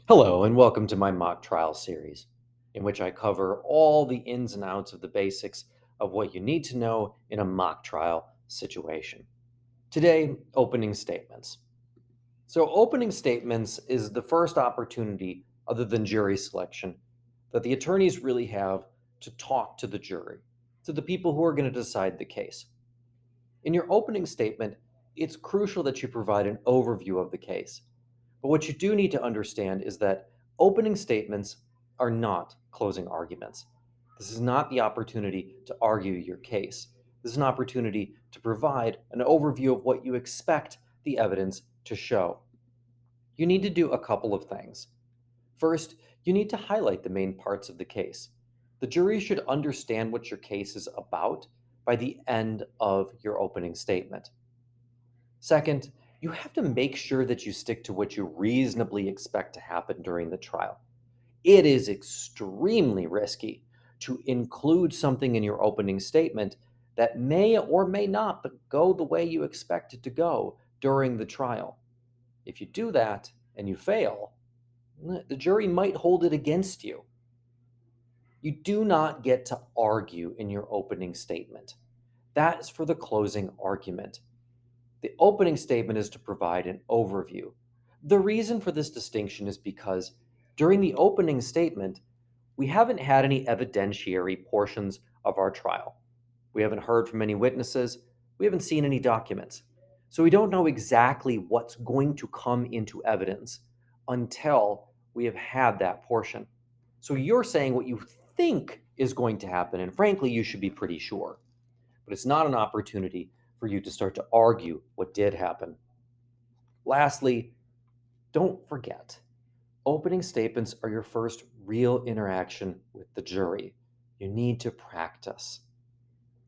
Hello, and welcome to my mock trial series, in which I cover all the ins and outs of the basics of what you need to know in a mock trial situation. Today, opening statements. So, opening statements is the first opportunity, other than jury selection, that the attorneys really have to talk to the jury, to the people who are going to decide the case. In your opening statement, it's crucial that you provide an overview of the case. But what you do need to understand is that opening statements are not closing arguments. This is not the opportunity to argue your case. This is an opportunity to provide an overview of what you expect the evidence to show. You need to do a couple of things. First, you need to highlight the main parts of the case. The jury should understand what your case is about by the end of your opening statement. Second, you have to make sure that you stick to what you reasonably expect to happen during the trial. It is extremely risky to include something in your opening statement that may or may not go the way you expect it to go during the trial. If you do that and you fail, the jury might hold it against you. You do not get to argue in your opening statement. That is for the closing argument. The opening statement is to provide an overview. The reason for this distinction is because during the opening statement, we haven't had any evidentiary portions of our trial. We haven't heard from any witnesses. We haven't seen any documents. So we don't know exactly what's going to come into evidence until we have had that portion. So you're saying what you think is going to happen, and frankly, you should be pretty sure. But it's not an opportunity for you to start to argue what did happen. Lastly, don't forget, opening statements are your first real interaction with the jury. You need to practice.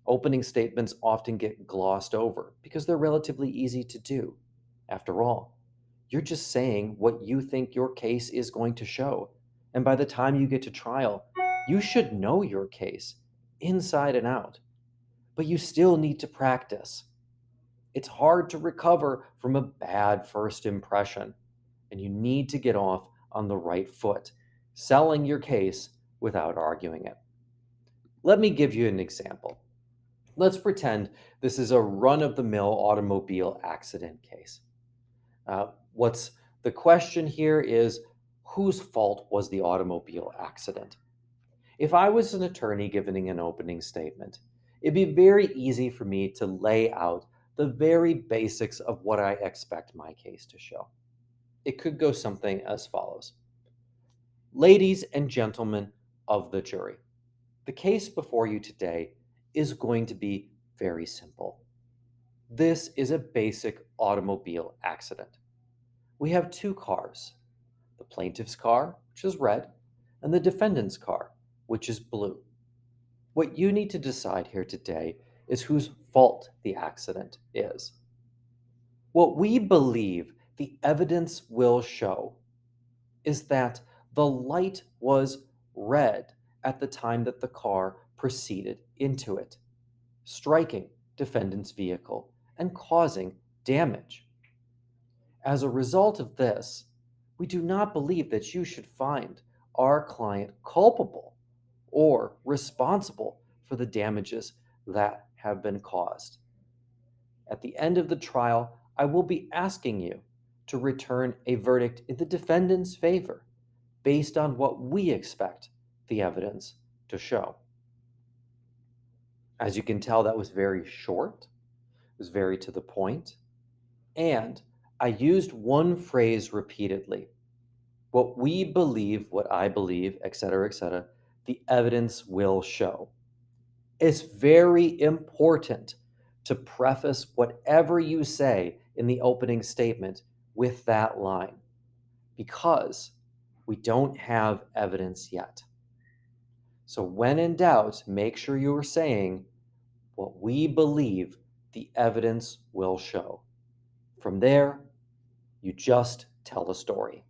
Opening statements often get glossed over because they're relatively easy to do. After all, you're just saying what you think your case is going to show. And by the time you get to trial, you should know your case inside and out. But you still need to practice. It's hard to recover from a bad first impression, and you need to get off on the right foot, selling your case without arguing it. Let me give you an example. Let's pretend this is a run of the mill automobile accident case. What's the question here is whose fault was the automobile accident? If I was an attorney giving an opening statement, it'd be very easy for me to lay out the very basics of what I expect my case to show. It could go something as follows. Ladies and gentlemen of the jury, the case before you today is going to be very simple. This is a basic automobile accident. We have two cars, the plaintiff's car, which is red, and the defendant's car, which is blue. What you need to decide here today is whose fault the accident is. What we believe the evidence will show is that the light was red at the time that the car proceeded into it, striking defendant's vehicle and causing damage. As a result of this, we do not believe that you should find our client culpable or responsible for the damages that have been caused. At the end of the trial, I will be asking you to return a verdict in the defendant's favor based on what we expect the evidence to show. As you can tell, that was very short, it was very to the point, and I used one phrase repeatedly. What we believe, what I believe, etc., the evidence will show. It's very important to preface whatever you say in the opening statement with that line because we don't have evidence yet. So, when in doubt, make sure you are saying what we believe the evidence will show. From there, you just tell the story.